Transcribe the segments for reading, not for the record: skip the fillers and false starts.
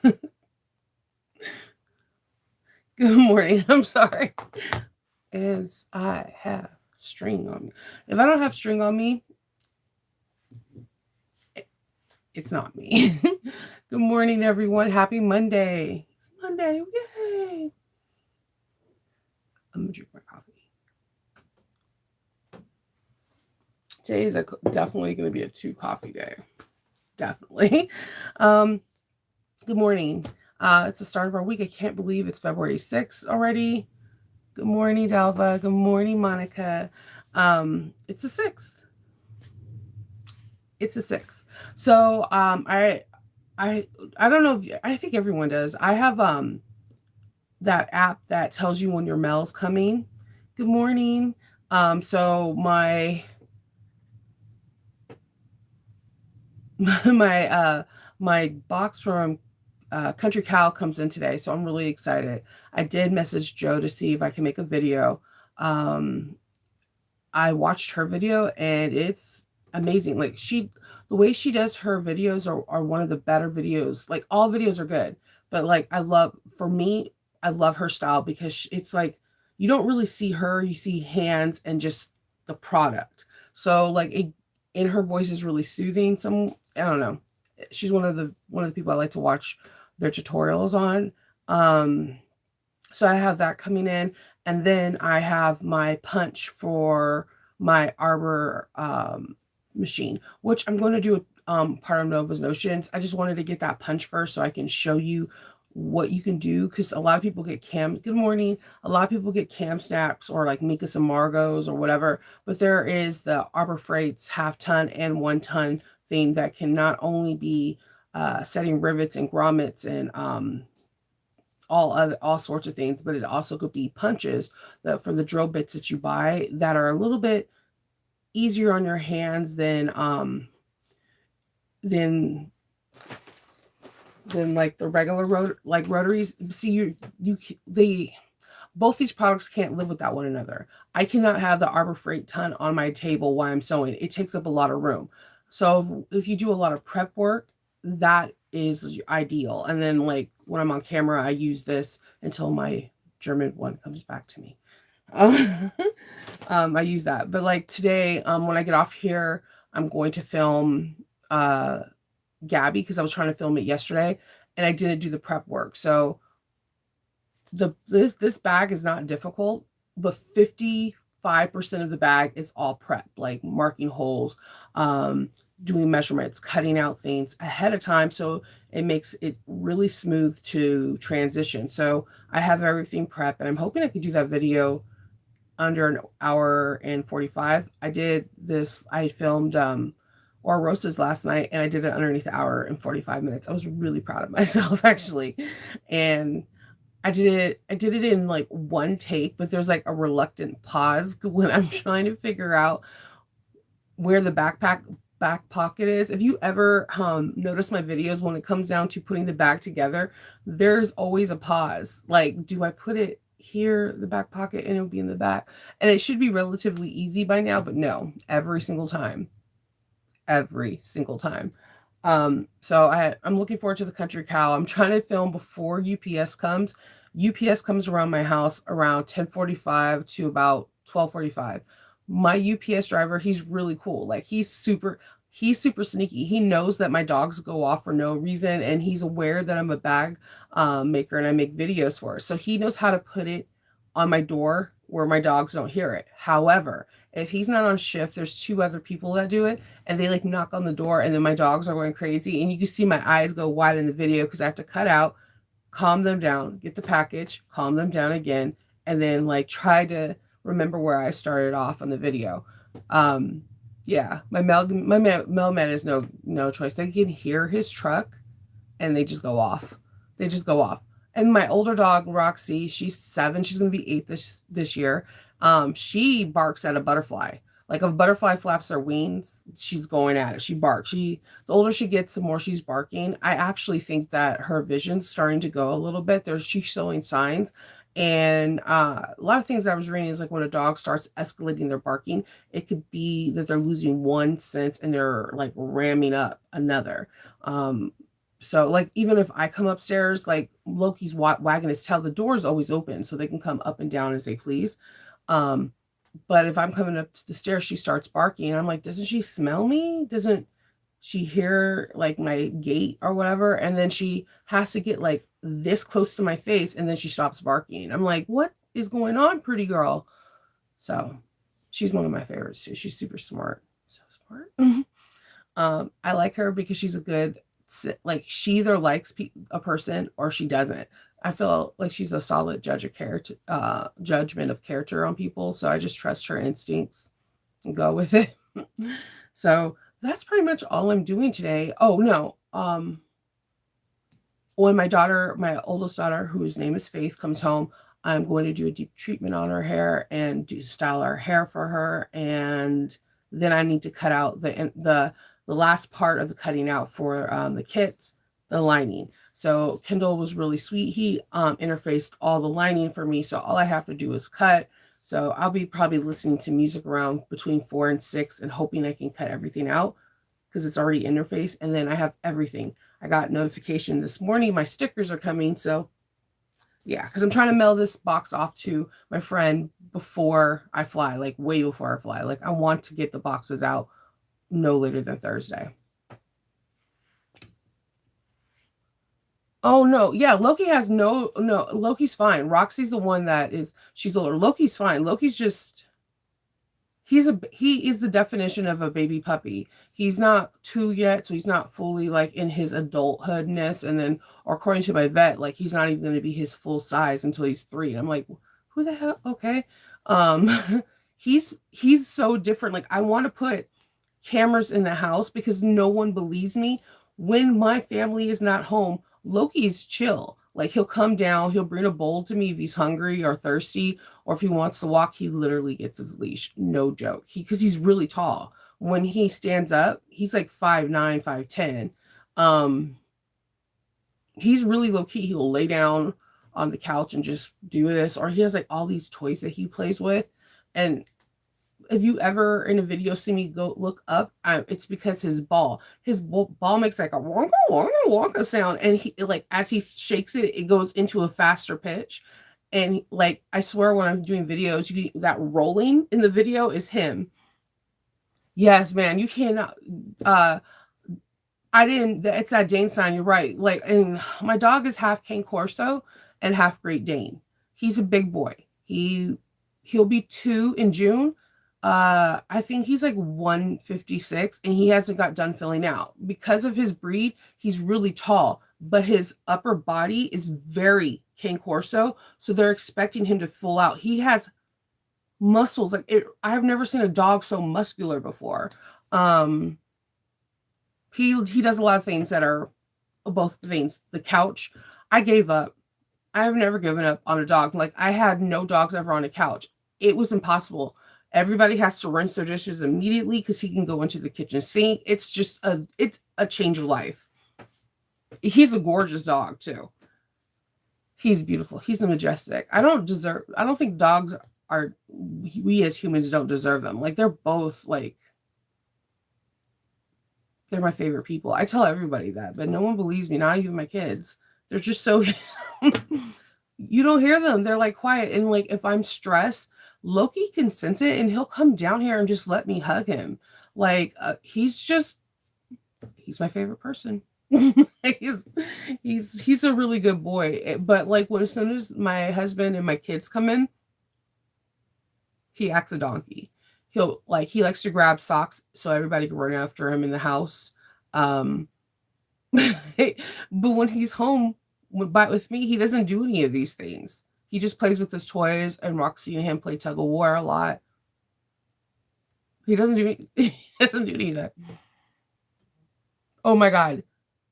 Good morning. I'm sorry. As I have string on me. If I don't have string on me, it's not me. Good morning, everyone. Happy Monday. It's Monday. Yay. I'm going to drink my coffee. Today is definitely going to be a 2 coffee day. Definitely. Good morning. It's the start of our week. I can't believe it's February 6th already. Good morning, Dalva. Good morning, Monica. It's the 6th. It's the 6th. So I don't know if I think everyone does. I have that app that tells you when your mail's coming. Good morning. So my my box from Country Cow comes in today, so I'm really excited. I did message Joe to see if I can make a video. I watched her video and it's amazing. Like the way she does her videos are one of the better videos. Like all videos are good, but like I love her style because it's like you don't really see her, you see hands and just the product. So like and her voice is really soothing. I don't know. She's one of the people I like to watch their tutorials on. So I have that coming in, and then I have my punch for my arbor machine, which I'm going to do part of Nova's Notions. I just wanted to get that punch first so I can show you what you can do, because a lot of people get good morning. A lot of people get cam snaps or like Mikas and Margot's or whatever, but there is the Arbor Freight's half-ton and 1-ton thing that can not only be setting rivets and grommets and all sorts of things, but it also could be punches that from the drill bits that you buy that are a little bit easier on your hands than like the regular rotaries. See, both these products can't live without one another. I cannot have the Arbor Freight ton on my table while I'm sewing. It takes up a lot of room. So if you do a lot of prep work, that is ideal. And then like when I'm on camera, I use this until my German one comes back to me. I use that. But like today, when I get off here, I'm going to film Gabby because I was trying to film it yesterday and I didn't do the prep work. So this bag is not difficult, but 55% of the bag is all prep, like marking holes, doing measurements, cutting out things ahead of time, so it makes it really smooth to transition. So I have everything prepped, and I'm hoping I could do that video under an hour and 45. I did this, I filmed Rosas last night, and I did it underneath an hour and 45 minutes. I was really proud of myself, actually. And I did it in like one take, but there's like a reluctant pause when I'm trying to figure out where the back pocket is. If you ever notice my videos, when it comes down to putting the bag together, there's always a pause. Like, do I put it here, the back pocket, and it'll be in the back? And it should be relatively easy by now, but no, every single time. So I'm looking forward to the Country Cow. I'm trying to film before UPS comes. UPS comes around my house around 10:45 to about 12:45. My UPS driver, he's really cool. Like he's super sneaky. He knows that my dogs go off for no reason, and he's aware that I'm a bag maker and I make videos for her. So he knows how to put it on my door where my dogs don't hear it. However, if he's not on shift, there's 2 other people that do it, and they like knock on the door, and then my dogs are going crazy, and you can see my eyes go wide in the video because I have to cut out, calm them down, get the package, calm them down again, and then like try to remember where I started off on the video. Yeah, my mailman is no choice. They can hear his truck, and they just go off. And my older dog, Roxy, she's 7. She's going to be 8 this year. She barks at a butterfly. Like if a butterfly flaps their wings, she's going at it. She barks. The older she gets, the more she's barking. I actually think that her vision's starting to go a little bit. She's showing signs. And a lot of things I was reading is like when a dog starts escalating their barking, it could be that they're losing one sense and they're like ramming up another. So, like, even if I come upstairs, like, Loki's wagging his tail, the door's always open so they can come up and down as they please. Um, but if I'm coming up the stairs, she starts barking. And I'm like, doesn't she smell me? Doesn't she hear like my gait or whatever? And then she has to get like this close to my face and then she stops barking. I'm like, what is going on, pretty girl? So she's one of my favorites too. She's super smart. So smart. I like her because she's a good, like, she either likes a person or she doesn't. I feel like she's a solid judge of character, judgment of character on people. So I just trust her instincts and go with it. So that's pretty much all I'm doing today. Oh no. When my oldest daughter, whose name is Faith, comes home, I'm going to do a deep treatment on her hair and style her hair for her. And then I need to cut out the last part of the cutting out for the kits, the lining. So Kendall was really sweet. He interfaced all the lining for me. So all I have to do is cut. So I'll be probably listening to music around between 4 and 6 and hoping I can cut everything out because it's already interfaced. And then I have everything. I got notification this morning. My stickers are coming. So yeah, because I'm trying to mail this box off to my friend before I fly, like way before I fly. Like I want to get the boxes out no later than Thursday. Oh no, yeah, Loki has no, Loki's fine. Roxy's the one that is she's older. Loki's fine. Loki's just he is the definition of a baby puppy. He's not 2 yet, so he's not fully like in his adulthoodness. And then, or according to my vet, like he's not even going to be his full size until he's 3. And I'm like, who the hell? Okay, he's so different. Like I want to put cameras in the house because no one believes me. When my family is not home, Loki's chill. Like he'll come down, he'll bring a bowl to me if he's hungry or thirsty, or if he wants to walk, he literally gets his leash. No joke. Because he's really tall. When he stands up, he's like 5'9", 5'10". Um, he's really low key. He'll lay down on the couch and just do this, or he has like all these toys that he plays with. And if you ever in a video see me go look up, it's because his ball makes like a wonka wonka wonka sound, and he like as he shakes it, it goes into a faster pitch. And like I swear, when I'm doing videos, that rolling in the video is him. Yes, man, you cannot. I didn't. It's that Dane sign. You're right. Like, and my dog is half Cane Corso and half Great Dane. He's a big boy. He'll be 2 in June. I think he's like 156 and he hasn't got done filling out. Because of his breed, he's really tall, but his upper body is very Cane Corso, so they're expecting him to full out. He has muscles like it. I've never seen a dog so muscular before. Um, he does a lot of things that are both things. The couch, I gave up. I've never given up on a dog. Like I had no dogs ever on a couch. It was impossible. Everybody has to rinse their dishes immediately because he can go into the kitchen sink. It's a change of life. He's a gorgeous dog too. He's beautiful. He's a majestic. I don't think dogs are, we as humans don't deserve them. Like they're both like, they're my favorite people. I tell everybody that, but no one believes me, not even my kids. They're just so you don't hear them. They're like quiet. And like if I'm stressed, Loki can sense it and he'll come down here and just let me hug him. Like he's my favorite person. He's a really good boy. But like as soon as my husband and my kids come in, he acts a donkey. He likes to grab socks so everybody can run after him in the house. Um but when he's home with me, he doesn't do any of these things. He just plays with his toys, and Roxy and him play tug of war a lot. He doesn't do he doesn't do any of that. Oh my god.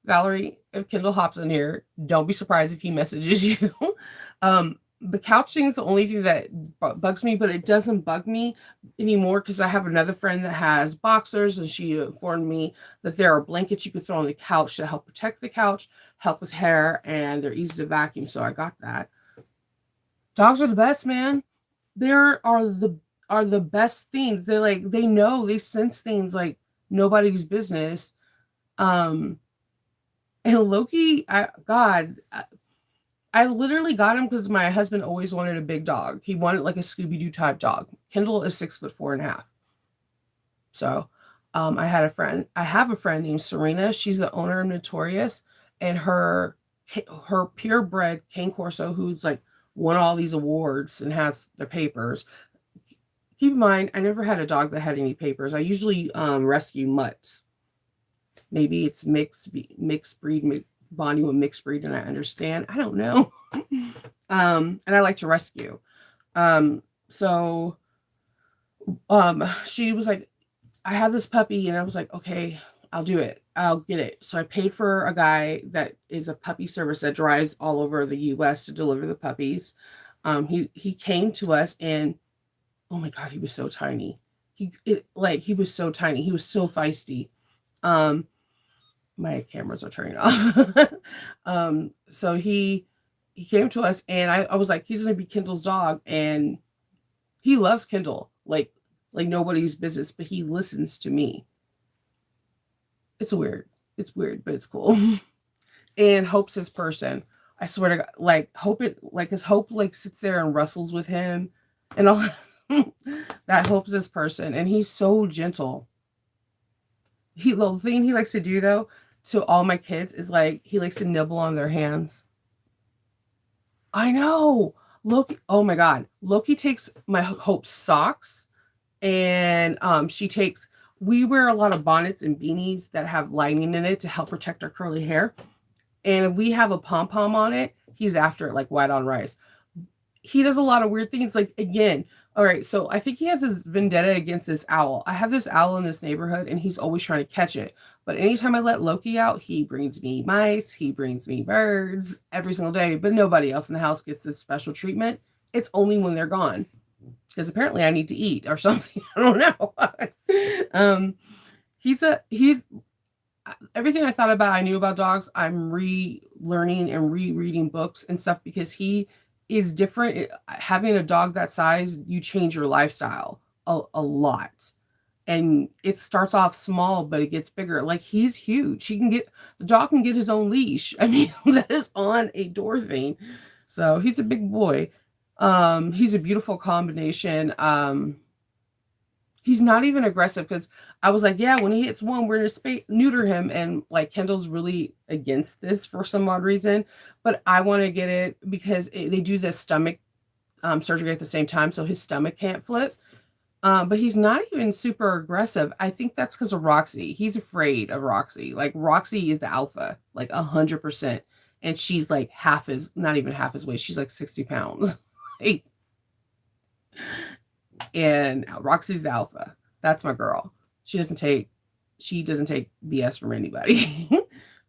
Valerie, if Kindle hops in here, don't be surprised if he messages you. The couch thing is the only thing that bugs me, but it doesn't bug me anymore because I have another friend that has boxers, and she informed me that there are blankets you can throw on the couch to help protect the couch, help with hair, and they're easy to vacuum. So I got that. Dogs are the best, man. There are the best things. They know, they sense things like nobody's business. Um And Loki, I literally got him because my husband always wanted a big dog. He wanted like a Scooby-Doo type dog. Kendall is 6'4.5". So I have a friend named Serena. She's the owner of Notorious, and her purebred Cane Corso, who's like won all these awards and has the papers. Keep in mind, I never had a dog that had any papers. I usually rescue mutts. Maybe it's mixed breed, bonding with mixed breed, and I understand. I don't know. And I like to rescue. So she was like, I have this puppy, and I was like, okay, I'll do it. I'll get it. So I paid for a guy that is a puppy service that drives all over the US to deliver the puppies. He came to us, and oh my God, he was so tiny. He was so tiny. He was so feisty. Um, my cameras are turning off. So he came to us, and I was like, he's gonna be Kendall's dog, and he loves Kendall like nobody's business, but he listens to me. It's weird. It's weird, but it's cool. And Hope's his person. I swear to God, like his Hope like sits there and wrestles with him and all. That Hope's his person, and he's so gentle. The thing he likes to do though to all my kids is like he likes to nibble on their hands. I know. Loki, oh my God. Loki takes my Hope's socks, and we wear a lot of bonnets and beanies that have lining in it to help protect our curly hair. And if we have a pom-pom on it, he's after it like white on rice. He does a lot of weird things. Like, again, all right, so I think he has this vendetta against this owl. I have this owl in this neighborhood, and he's always trying to catch it. But anytime I let Loki out, he brings me mice, he brings me birds every single day. But nobody else in the house gets this special treatment. It's only when they're gone, because apparently I need to eat or something. I don't know. He's everything I knew about dogs. I'm relearning and rereading books and stuff because he is different. Having a dog that size, you change your lifestyle a lot. And it starts off small, but it gets bigger. Like, he's huge. The dog can get his own leash. I mean, that is on a door thing. So he's a big boy. He's a beautiful combination. He's not even aggressive, because I was like, yeah, when he hits one, we're gonna neuter him. And like, Kendall's really against this for some odd reason, but I want to get it because they do the stomach surgery at the same time, so his stomach can't flip. But he's not even super aggressive. I think that's because of Roxy. He's afraid of Roxy. Like, Roxy is the alpha, like 100%. And she's like not even half his weight. She's like 60 pounds. And Roxy's the alpha. That's my girl. She doesn't take BS from anybody.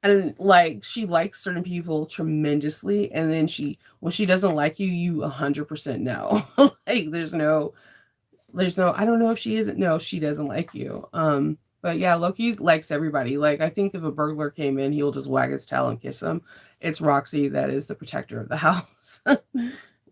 And like, she likes certain people tremendously. And then when she doesn't like you, you 100% know. Like, there's no, I don't know if she isn't. No, she doesn't like you. But yeah, Loki likes everybody. Like, I think if a burglar came in, he'll just wag his tail and kiss him. It's Roxy that is the protector of the house.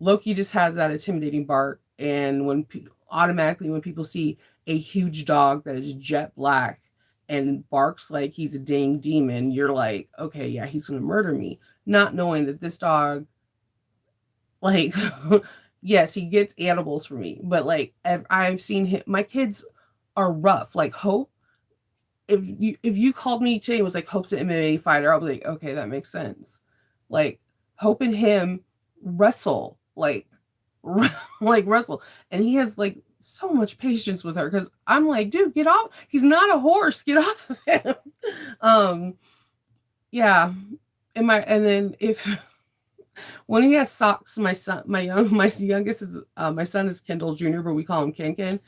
Loki just has that intimidating bark. And automatically when people see a huge dog that is jet black and barks like he's a dang demon, you're like, okay, yeah, he's going to murder me. Not knowing that this dog, like, yes, he gets animals for me, but like, I've seen him, my kids are rough. Like, Hope, if you called me today, it was like, Hope's an MMA fighter, I'll be like, okay, that makes sense. Like, Hope and him wrestle, like wrestle, and he has like so much patience with her, because I'm like, dude, get off, he's not a horse, get off of him. Yeah. And then if when he has socks, my youngest is my son is Kendall Jr., but we call him Kenken.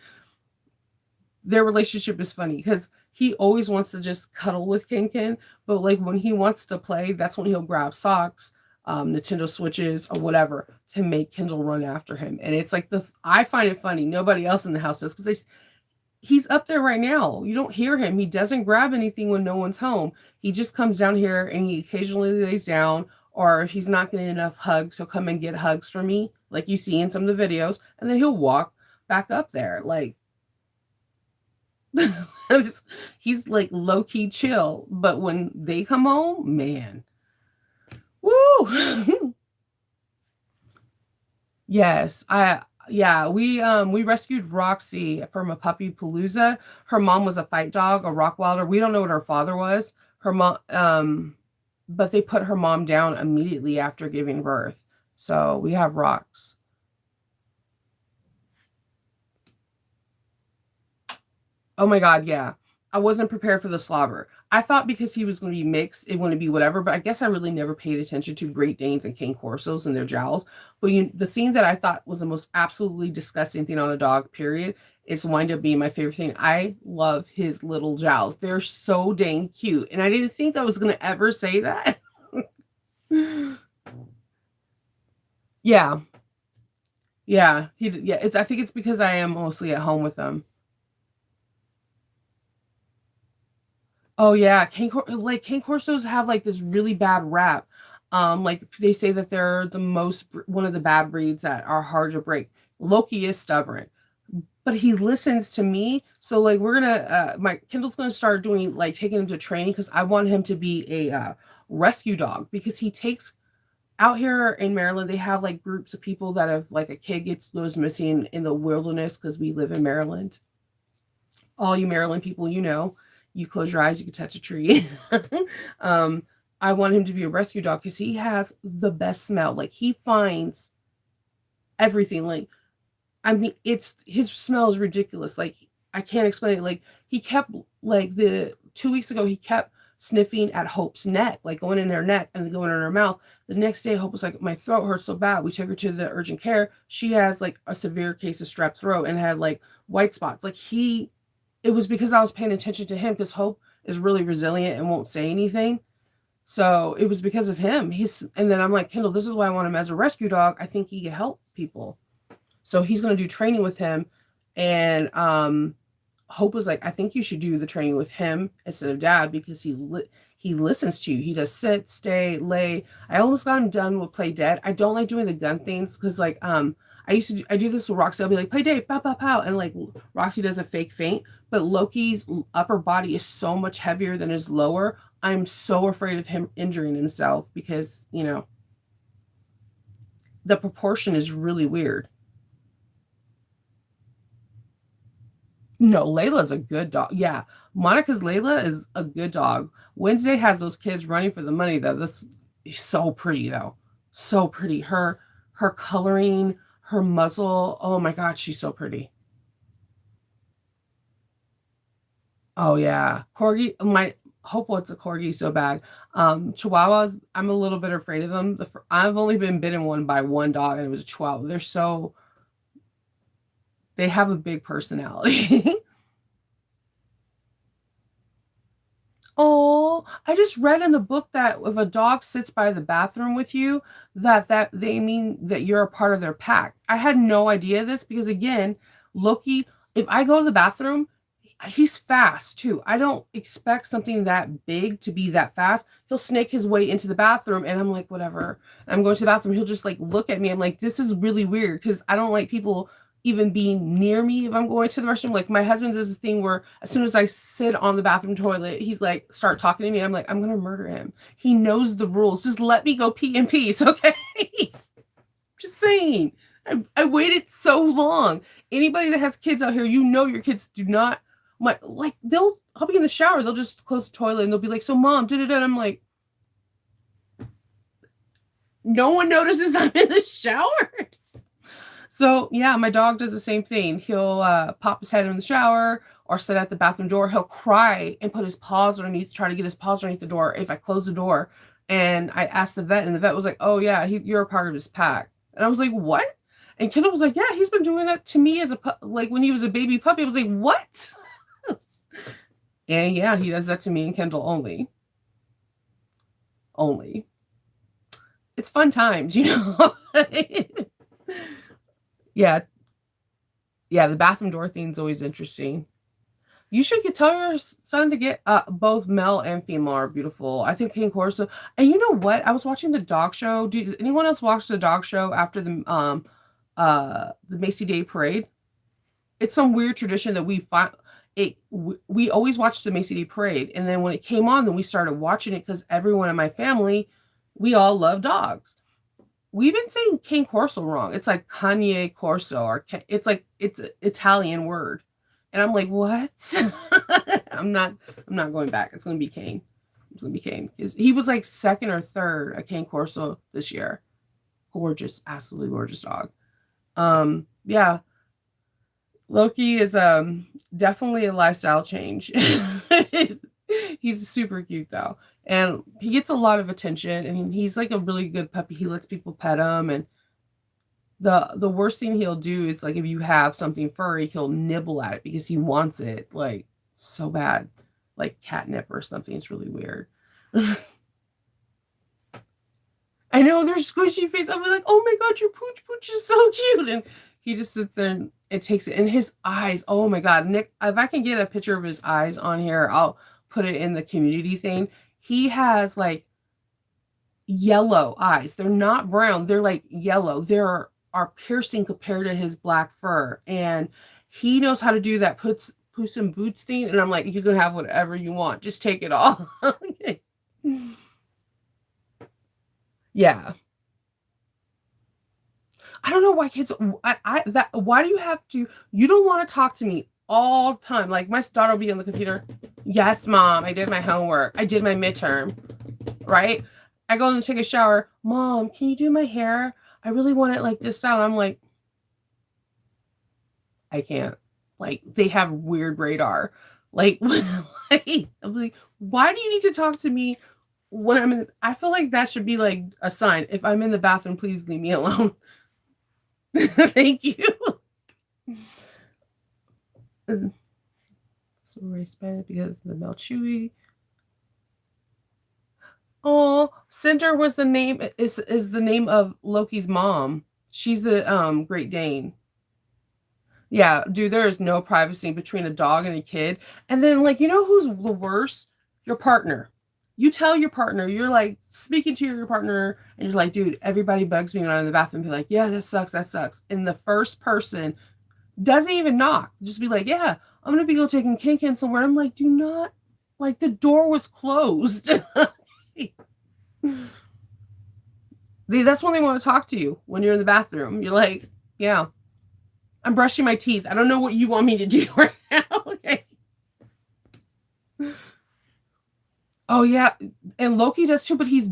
Their relationship is funny because he always wants to just cuddle with Kenken, but like, when he wants to play, that's when he'll grab socks, Nintendo Switches or whatever, to make Kendall run after him. And it's like, I find it funny. Nobody else in the house does, because he's up there right now. You don't hear him. He doesn't grab anything when no one's home. He just comes down here and he occasionally lays down, or if he's not getting enough hugs, he'll come and get hugs from me, like you see in some of the videos, and then he'll walk back up there. Like, He's like low key chill, but when they come home, man, woo. Yes, I yeah, we rescued Roxy from a puppy palooza. Her mom was a fight dog, a Rottweiler. We don't know what her father was. Her mom but they put her mom down immediately after giving birth. So we have Rox. Oh my God, yeah. I wasn't prepared for the slobber. I thought because he was going to be mixed, it wouldn't be whatever, but I guess I really never paid attention to Great Danes and Cane Corsos and their jowls. But the thing that I thought was the most absolutely disgusting thing on a dog, period, is wind up being my favorite thing. I love his little jowls. They're so dang cute. And I didn't think I was going to ever say that. Yeah. Yeah. Yeah. I think it's because I am mostly at home with them. Oh yeah, cane corsos have like this really bad rap. Like they say that they're one of the bad breeds that are hard to break. Loki is stubborn, but he listens to me. So like we're gonna my Kindle's gonna start doing like taking him to training because I want him to be a rescue dog because he takes out here in Maryland, they have like groups of people that have like a kid goes missing in the wilderness because we live in Maryland. All you Maryland people, you close your eyes, you can touch a tree. um, I want him to be a rescue dog because he has the best smell. Like he finds everything. Like I mean, it's his smell is ridiculous. Like I can't explain it. Like he kept like the 2 weeks ago, he kept sniffing at Hope's neck, like going in her neck and then going in her mouth. The next day, Hope was like, my throat hurts so bad. We took her to the urgent care. She has like a severe case of strep throat and had like white spots. Like it was because I was paying attention to him because Hope is really resilient and won't say anything. So it was because of him. And then I'm like, Kendall, this is why I want him as a rescue dog. I think he can help people. So he's going to do training with him. And Hope was like, I think you should do the training with him instead of dad because he listens to you. He does sit, stay, lay. I almost got him done with play dead. I don't like doing the gun things because like I do this with Roxy. I'll be like, play dead, pow, pow, pow. And like Roxy does a fake faint, but Loki's upper body is so much heavier than his lower. I'm so afraid of him injuring himself because, the proportion is really weird. No, Layla's a good dog. Yeah. Monica's Layla is a good dog. Wednesday has those kids running for the money though. This is so pretty though. So pretty. Her coloring, her muzzle. Oh my God, she's so pretty. Oh yeah. Corgi, my Hope wants a corgi so bad. Chihuahuas, I'm a little bit afraid of them. I've only been bitten one by one dog and it was a Chihuahua. They have a big personality. Oh, I just read in the book that if a dog sits by the bathroom with you, that they mean that you're a part of their pack. I had no idea this because again, Loki, if I go to the bathroom, he's fast too. I don't expect something that big to be that fast. He'll snake his way into the bathroom and I'm like, whatever. I'm going to the bathroom. He'll just like look at me. I'm like, this is really weird because I don't like people even being near me if I'm going to the restroom. Like my husband does this thing where as soon as I sit on the bathroom toilet, he's like, start talking to me. I'm like, I'm gonna murder him. He knows the rules. Just let me go pee in peace, okay? Just saying. I waited so long. Anybody that has kids out here, your kids do not I'll be in the shower, they'll just close the toilet and they'll be like, so mom, da da da. I'm like, no one notices I'm in the shower. So yeah, my dog does the same thing. He'll pop his head in the shower or sit at the bathroom door. He'll cry and put his paws underneath, try to get his paws underneath the door if I close the door. And I asked the vet, and the vet was like, "Oh yeah, you're a part of his pack." And I was like, "What?" And Kendall was like, "Yeah, he's been doing that to me as like when he was a baby puppy." I was like, "What?" And yeah, he does that to me and Kendall only. Only. It's fun times. Yeah, yeah, the bathroom door thing's always interesting. You should tell your son to get both male and female are beautiful. I think King Corso. And you know what? I was watching the dog show. Does anyone else watch the dog show after the Macy Day Parade? It's some weird tradition that we find. we always watched the Macy Day Parade, and then when it came on, then we started watching it because everyone in my family, we all love dogs. We've been saying Cane Corso wrong. It's like Cane Corso, or it's like it's an Italian word, and I'm like, what? I'm not. I'm not going back. It's going to be Cane. It's going to be Cane. He was like second or third at Cane Corso this year. Gorgeous, absolutely gorgeous dog. Yeah. Loki is definitely a lifestyle change. He's super cute though, and he gets a lot of attention, and he's like a really good puppy. He lets people pet him, and the worst thing he'll do is, like, if you have something furry, he'll nibble at it because he wants it like so bad, like catnip or something. It's really weird. I know, their squishy face. I'm like, oh my god, your pooch is so cute, and he just sits there and it takes it. And his eyes, oh my god, Nick, if I can get a picture of his eyes on here, I'll put it in the community thing. He has like yellow eyes. They're not brown. They're like yellow. They're are piercing compared to his black fur. And he knows how to do that Puss in Boots thing. And I'm like, you can have whatever you want. Just take it all. Okay. Yeah. I don't know why kids, why do you have to, you don't want to talk to me all the time. Like, my daughter will be on the computer. Yes, mom, I did my homework. I did my midterm, right? I go and take a shower. Mom, can you do my hair? I really want it like this style. I'm like, I can't. Like, they have weird radar. Like, I'm like, why do you need to talk to me when I'm in? I feel like that should be like a sign. If I'm in the bathroom, please leave me alone. Thank you. So we're Spanish because the Melchewy. Oh, Cinder was the name, is the name of Loki's mom. She's the Great Dane. Yeah, dude, there is no privacy between a dog and a kid. And then, like, you know who's the worst? Your partner. You tell your partner, you're like speaking to your partner, and you're like, dude, everybody bugs me when I'm in the bathroom. Be like, yeah, that sucks, that sucks. And the first person doesn't even knock. Just be like, yeah, I'm gonna be go taking Kin somewhere. I'm like, do not, like, the door was closed. That's when they want to talk to you, when you're in the bathroom. You're like, yeah, I'm brushing my teeth. I don't know what you want me to do right now. Okay. Oh yeah, and Loki does too, but he's,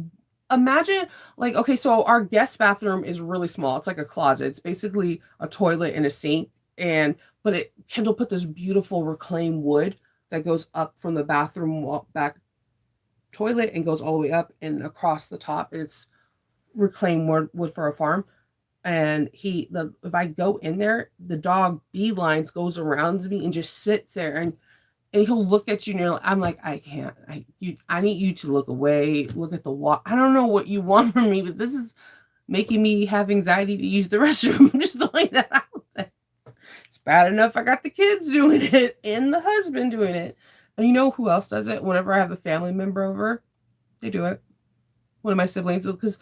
imagine, like, okay, so our guest bathroom is really small. It's like a closet. It's basically a toilet and a sink, and but Kendall put this beautiful reclaimed wood that goes up from the bathroom wall, back toilet, and goes all the way up and across the top. And it's reclaimed wood for a farm. And if I go in there, the dog beelines, goes around me and just sits there, and he'll look at you, and I'm like, I can't. I need you to look away, look at the wall. I don't know what you want from me, but this is making me have anxiety to use the restroom. I'm just throwing that out there. It's bad enough I got the kids doing it and the husband doing it. And you know who else does it? Whenever I have a family member over, they do it. One of my siblings, because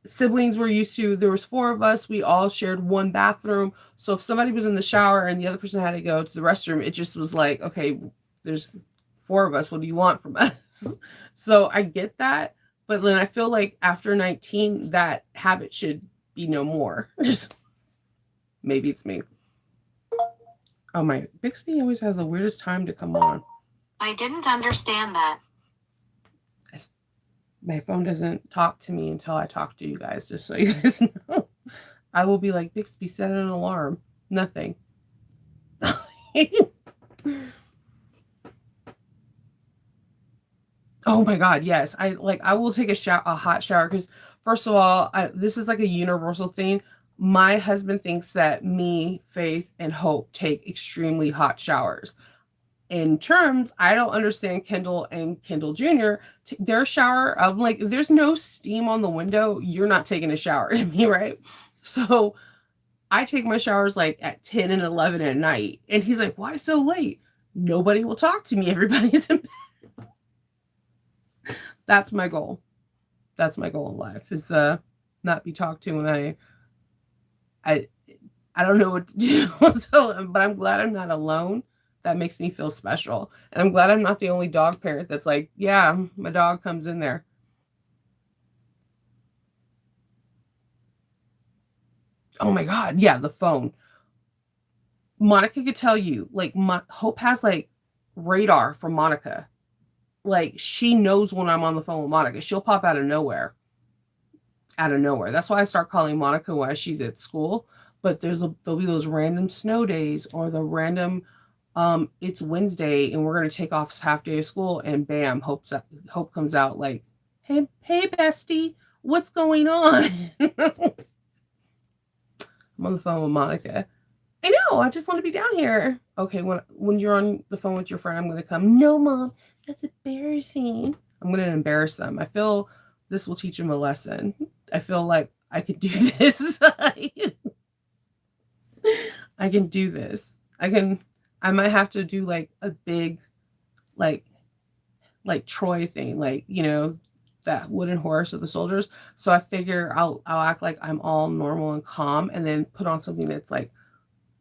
siblings were used to, there was 4 of us, we all shared one bathroom. So if somebody was in the shower and the other person had to go to the restroom, it just was like, okay, there's 4 of us, what do you want from us? So I get that, but then I feel like after 19, that habit should be no more. Just, maybe it's me. Oh, my Bixby always has the weirdest time to come on. I didn't understand that. My phone doesn't talk to me until I talk to you guys, just so you guys know. I will be like, Bixby, set an alarm. Nothing. Oh my god, yes. I will take a hot shower, because first of all, this is like a universal thing. My husband thinks that me, Faith, and Hope take extremely hot showers. In terms, I don't understand Kendall and Kendall Jr. Their shower, I'm like, if there's no steam on the window, you're not taking a shower to me, right? So I take my showers like at 10 and 11 at night. And he's like, why so late? Nobody will talk to me. Everybody's in bed. That's my goal. That's my goal in life, is not be talked to when I don't know what to do. So, but I'm glad I'm not alone. that makes me feel special. And I'm glad I'm not the only dog parent that's like, yeah, my dog comes in there. Oh my God. Yeah, the phone. Monica could tell you, like, Hope has like radar for Monica. Like, she knows when I'm on the phone with Monica. She'll pop out of nowhere. Out of nowhere. That's why I start calling Monica while she's at school. But there'll be those random snow days or the random it's Wednesday and we're gonna take off half day of school and bam, Hope comes out like, hey bestie, what's going on? I'm on the phone with Monica. I know, I just want to be down here. Okay, when you're on the phone with your friend, I'm gonna come. No, mom, that's embarrassing. I'm gonna embarrass them. I feel this will teach them a lesson. I feel like I could do this. I can do this. I might have to do like a big like Troy thing, like, you know, that wooden horse of the soldiers. So I figure I'll act like I'm all normal and calm and then put on something that's like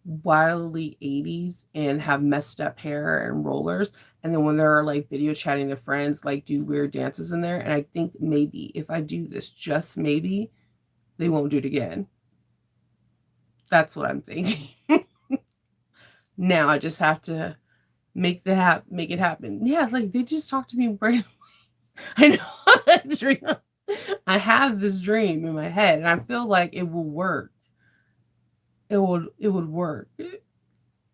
wildly 80s and have messed up hair and rollers. And then when they're like video chatting their friends, like do weird dances in there. And I think maybe if I do this, just maybe, they won't do it again. That's what I'm thinking. Now I just have to make it happen. Yeah, like they just talked to me randomly. I know that dream. I have this dream in my head, and I feel like it will work. It would work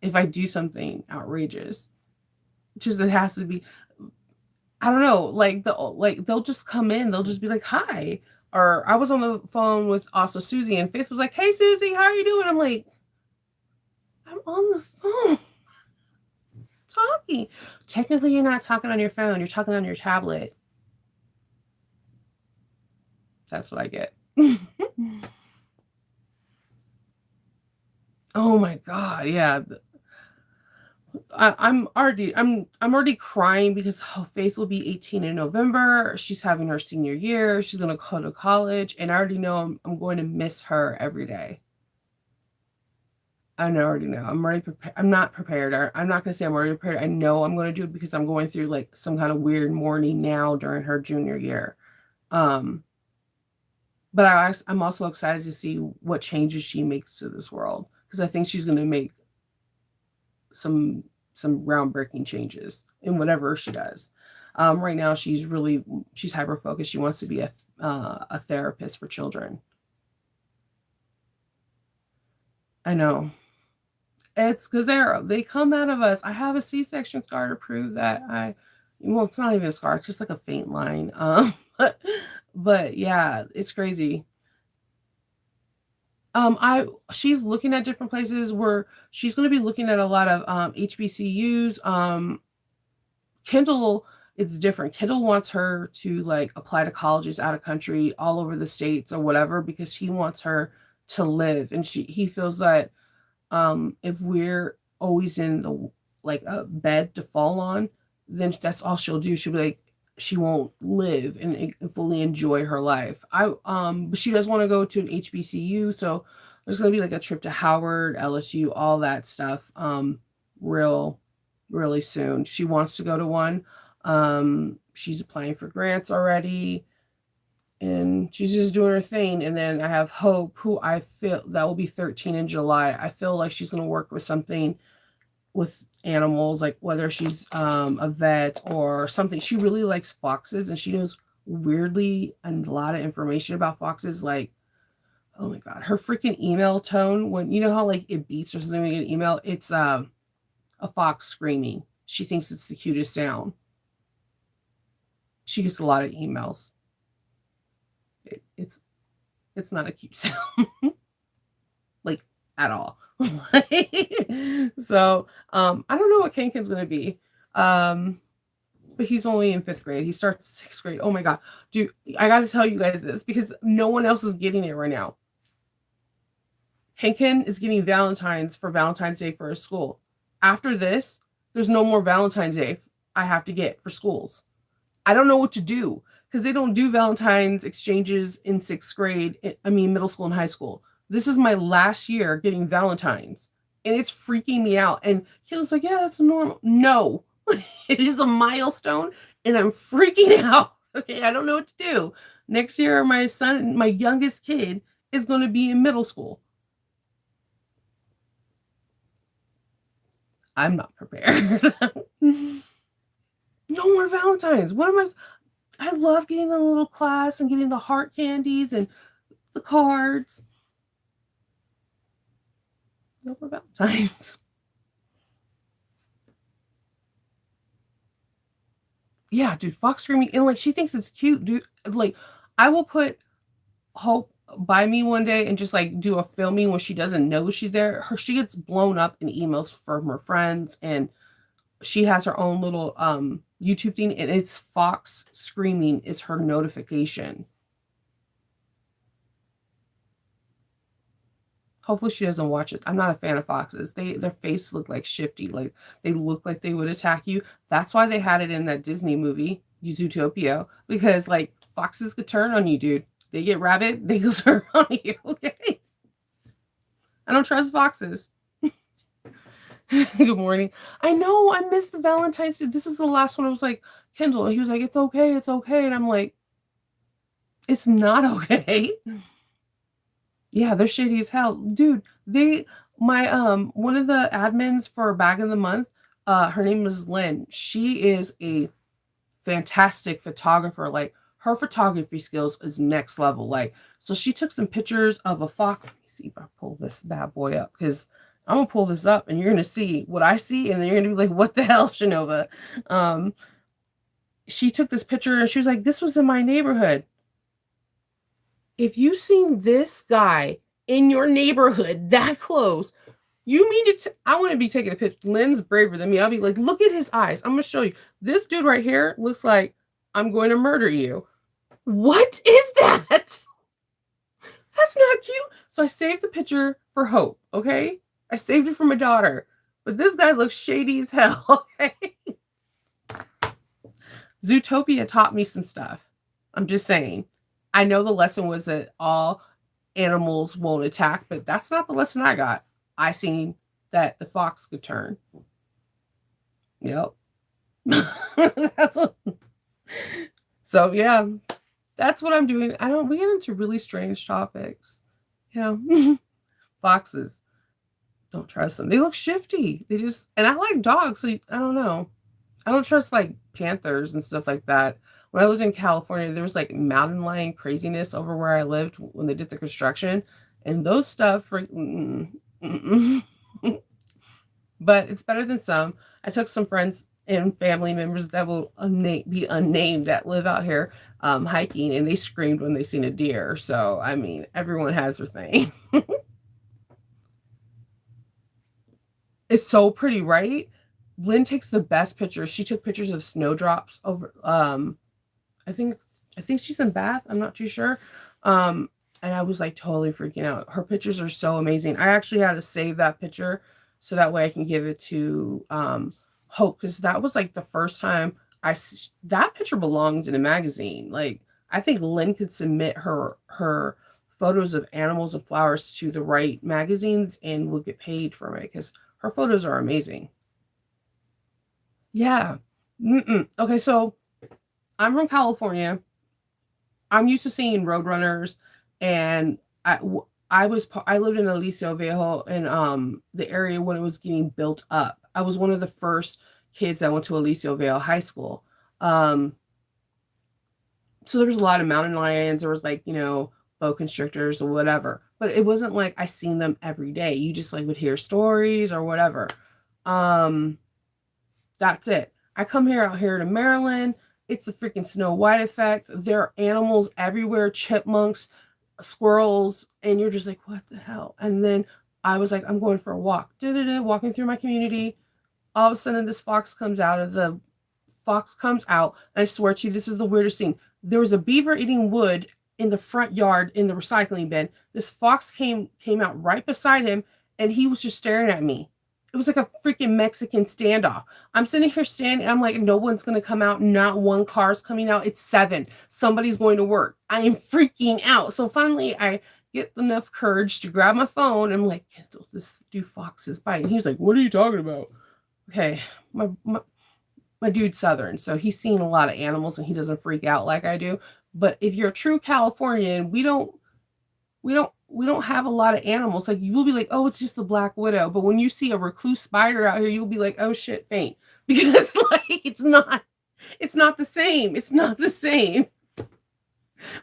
if I do something outrageous. Just it has to be. I don't know, like they'll just come in, they'll just be like, "Hi." Or I was on the phone with also Susie, and Faith was like, "Hey Susie, how are you doing?" I'm like, I'm on the phone talking. Technically, you're not talking on your phone, you're talking on your tablet. That's what I get. Oh my God, yeah. I'm already crying because Faith will be 18 in November. She's having her senior year. She's gonna go to college, and I already know I'm going to miss her every day. I already know. I'm already prepared. I'm not prepared. I'm not gonna say I'm already prepared. I know I'm gonna do it because I'm going through like some kind of weird mourning now during her junior year. Um, but I'm also excited to see what changes she makes to this world because I think she's gonna make some groundbreaking changes in whatever she does. Right now, she's hyper focused. She wants to be a therapist for children. I know. It's because they come out of us. I have a C-section scar to prove that well, it's not even a scar. It's just like a faint line. But yeah, it's crazy. She's looking at different places where she's going to be looking at a lot of HBCUs. Kendall, it's different. Kendall wants her to like apply to colleges out of country, all over the states or whatever, because he wants her to live, and he feels that if we're always in the like a bed to fall on, then that's all she'll do. She'll be like, she won't live and fully enjoy her life. But she does want to go to an HBCU, so there's gonna be like a trip to Howard, LSU, all that stuff. Really soon. She wants to go to one. She's applying for grants already, and she's just doing her thing. And then I have Hope, who I feel that will be 13 in July. I feel like she's gonna work with something with animals, like whether she's a vet or something. She really likes foxes, and she knows weirdly a lot of information about foxes. Like, oh my God, her freaking email tone, when you know how like it beeps or something when you get an email, it's a fox screaming. She thinks it's the cutest sound. She gets a lot of emails. It's not a cute sound. Like at all. So I don't know what Kenken's gonna be. But he's only in 5th grade. He starts 6th grade. Oh my God. Dude, I gotta tell you guys this because no one else is getting it right now. Kenken is getting Valentine's for Valentine's Day for his school. After this, there's no more Valentine's Day I have to get for schools. I don't know what to do because they don't do Valentine's exchanges in 6th grade. I mean, middle school and high school. This is my last year getting Valentine's. and it's freaking me out. And he was like, yeah, that's normal. No, it is a milestone, and I'm freaking out. Okay, I don't know what to do. Next year, my son, my youngest kid, is going to be in middle school. I'm not prepared. No more Valentines. What am I love getting the little class and getting the heart candies and the cards. No more Valentines. Yeah, dude, Fox screaming, and like she thinks it's cute, dude. Like, I will put Hope by me one day and just like do a filming when she doesn't know she's there. She gets blown up in emails from her friends, and she has her own little YouTube thing, and it's Fox screaming is her notification. Hopefully she doesn't watch it. I'm not a fan of foxes. Their face look like shifty, like they look like they would attack you. That's why they had it in that Disney movie, Zootopia, because like foxes could turn on you, dude. They get rabid, they will turn on you. Okay. I don't trust foxes. Good morning. I know I missed the Valentine's Day. This is the last one. I was like, Kendall. He was like, it's okay, it's okay. And I'm like, it's not okay. Yeah, they're shady as hell. Dude, my one of the admins for Bag of the Month, her name is Lynn. She is a fantastic photographer. Like her photography skills is next level. Like, so she took some pictures of a fox. Let me see if I pull this bad boy up, because I'm gonna pull this up and you're gonna see what I see, and then you're gonna be like, what the hell, Shanova? She took this picture and she was like, this was in my neighborhood. If you seen this guy in your neighborhood that close, you mean to I want to be taking a picture. Lynn's braver than me. I'll be like, look at his eyes. I'm gonna show you. This dude right here looks like I'm going to murder you. What is that? That's not cute. So I saved the picture for Hope, okay? I saved it for my daughter. But this guy looks shady as hell, okay? Zootopia taught me some stuff. I'm just saying. I know the lesson was that all animals won't attack, but that's not the lesson I got. I seen that the fox could turn. Yep. So yeah, that's what I'm doing. We get into really strange topics. Yeah. Foxes. Don't trust them. They look shifty. And I like dogs, so I don't know. I don't trust like panthers and stuff like that. When I lived in California, there was like mountain lion craziness over where I lived when they did the construction, and those stuff. But it's better than some. I took some friends and family members that will be unnamed that live out here hiking, and they screamed when they seen a deer. So I mean, everyone has their thing. It's so pretty, right? Lynn takes the best pictures. She took pictures of snowdrops over I think she's in Bath. I'm not too sure. And I was like totally freaking out. Her pictures are so amazing. I actually had to save that picture so that way I can give it to Hope, because that was like the first time that picture belongs in a magazine. Like, I think Lynn could submit her photos of animals and flowers to the right magazines and will get paid for it, because her photos are amazing. Yeah. Okay, so I'm from California. I'm used to seeing roadrunners, and I lived in Aliso Viejo in the area when it was getting built up. I was one of the first kids that went to Aliso Viejo High School. So there was a lot of mountain lions. There was like, boa constrictors or whatever. But it wasn't like I seen them every day. You just like would hear stories or whatever. That's it. I come out here to Maryland. It's the freaking Snow White effect. There are animals everywhere, chipmunks, squirrels, and you're just like, what the hell? And then I was like, I'm going for a walk. Walking through my community. All of a sudden, this fox comes out, and I swear to you, this is the weirdest thing. There was a beaver eating wood in the front yard in the recycling bin. This fox came out right beside him, and he was just staring at me. It was like a freaking Mexican standoff. I'm sitting here standing, and I'm like, no one's going to come out. Not one car's coming out. It's 7. Somebody's going to work. I am freaking out. So finally, I get enough courage to grab my phone. And I'm like, Kendall, this dude fox is biting. He was like, what are you talking about? Okay, my dude's Southern, so he's seen a lot of animals and he doesn't freak out like I do. But if you're a true Californian, we don't have a lot of animals. Like you will be like, oh, it's just the black widow. But when you see a recluse spider out here, you'll be like, oh shit, faint. Because like it's not the same. It's not the same.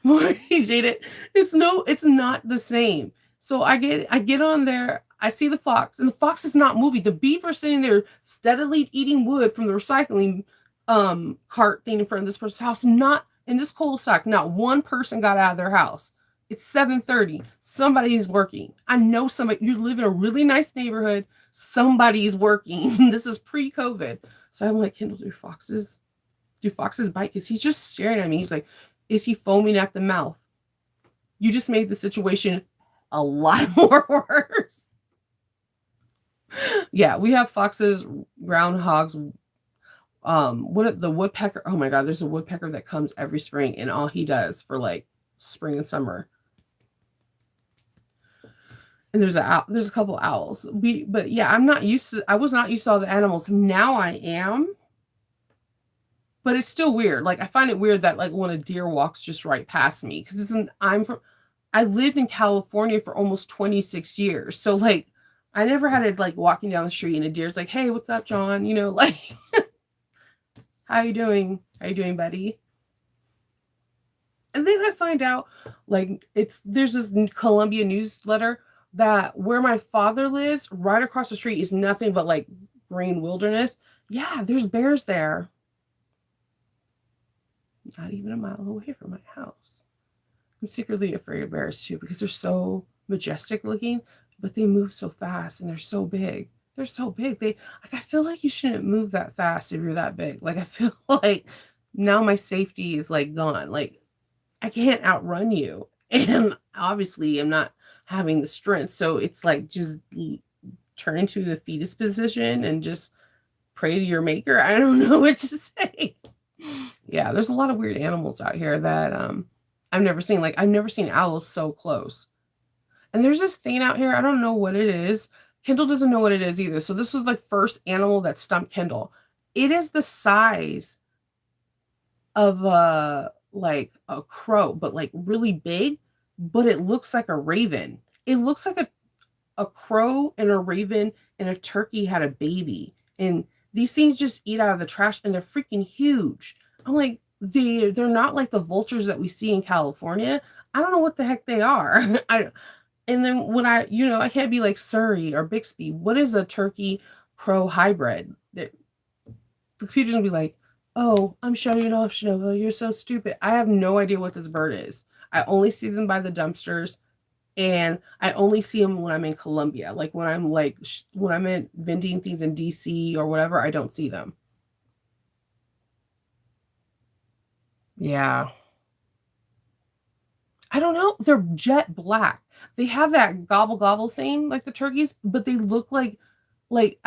Jaded. It's not the same. So I get on there, I see the fox, and the fox is not moving. The beaver sitting there steadily eating wood from the recycling cart thing in front of this person's house. Not in this cul-de-sac, not one person got out of their house. It's 7:30. Somebody's working. I know somebody. You live in a really nice neighborhood. Somebody's working. This is pre-COVID. So I'm like, Kendall, do foxes bite? Because he's just staring at me. He's like, is he foaming at the mouth? You just made the situation a lot more worse. Yeah, we have foxes, groundhogs, the woodpecker. Oh my God, there's a woodpecker that comes every spring, and all he does for like spring and summer. And there's a couple owls. But yeah, I was not used to all the animals. Now I am. But it's still weird. Like I find it weird that like when a deer walks just right past me, because I lived in California for almost 26 years. So like I never had it like walking down the street and a deer's like, hey, what's up, John? You know, like how you doing? How you doing, buddy? And then I find out like there's this Columbia newsletter that where my father lives, right across the street is nothing but like green wilderness. Yeah, there's bears there. Not even a mile away from my house. I'm secretly afraid of bears too because they're so majestic looking, but they move so fast and they're so big. They're so big. I feel like you shouldn't move that fast if you're that big. Like I feel like now my safety is like gone. Like I can't outrun you. And obviously I'm not having the strength. So it's like just turn into the fetus position and just pray to your maker. I don't know what to say. Yeah, there's a lot of weird animals out here that I've never seen. Like I've never seen owls so close. And there's this thing out here, I don't know what it is. Kendall doesn't know what it is either. So this was the first animal that stumped Kendall. It is the size of like a crow, but like really big, but it looks like a raven. It looks like a crow and a raven and a turkey had a baby. And these things just eat out of the trash and they're freaking huge. I'm like, they're not like the vultures that we see in California. I don't know what the heck they are. And then when I can't be like Surrey or Bixby. What is a turkey crow hybrid? The computer's gonna be like, oh, I'm showing it off, Shinova. You're so stupid. I have no idea what this bird is. I only see them by the dumpsters. And I only see them when I'm in Columbia. Like when I'm in vending things in DC or whatever, I don't see them. Yeah. I don't know. They're jet black. They have that gobble gobble thing like the turkeys, but they look like they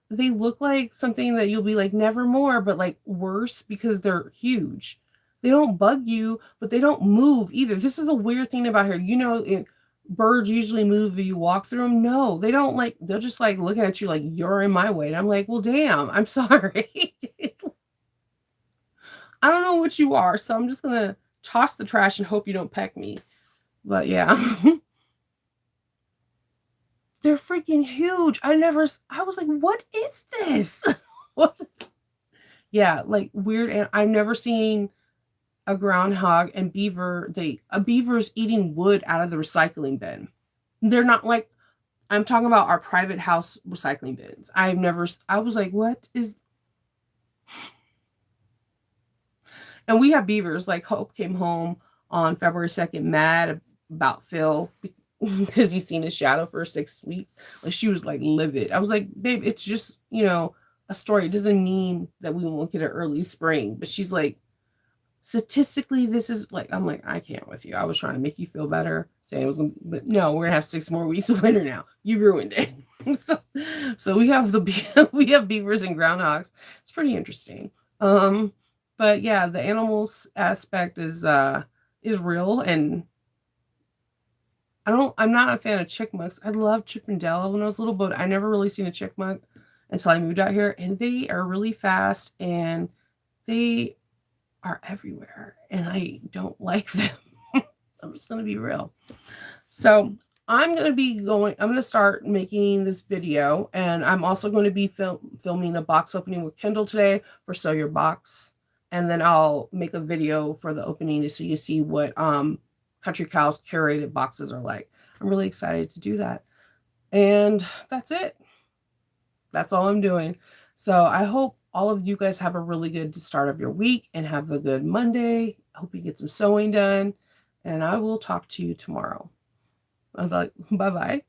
look like something that you'll be like nevermore, but like worse because they're huge. They don't bug you, but they don't move either. This is a weird thing about here. Birds usually move if you walk through them. No, they don't. Like they're just like looking at you like you're in my way. And I'm like, well, damn, I'm sorry. I don't know what you are, so I'm just gonna toss the trash and hope you don't peck me. But yeah. They're freaking huge. I was like, what is this? Yeah, like weird. And I've never seen a groundhog and a beaver's eating wood out of the recycling bin. They're not like, I'm talking about our private house recycling bins. I was like, what is, and we have beavers. Like Hope came home on February 2nd mad about Phil because he's seen his shadow for 6 weeks. Like she was like livid. I was like, babe, it's just, a story. It doesn't mean that we won't get an early spring. But she's like, statistically, this is like, I'm like, I can't with you. I was trying to make you feel better. Saying it was, but no, we're gonna have 6 more weeks of winter now. You ruined it. so we have beavers and groundhogs. It's pretty interesting. But yeah, the animals aspect is real, and I'm not a fan of chickmunks. I love Chippendale when I was little, but I never really seen a chickmunk until I moved out here. And they are really fast and they are everywhere. And I don't like them. I'm just going to be real. So I'm going to start making this video. And I'm also going to be filming a box opening with Kendall today for Sew Your Box. And then I'll make a video for the opening so you see what Country Cow's curated boxes are like. I'm really excited to do that. And that's it. That's all I'm doing. So I hope all of you guys have a really good start of your week and have a good Monday. I hope you get some sewing done. And I will talk to you tomorrow. I was like, bye-bye.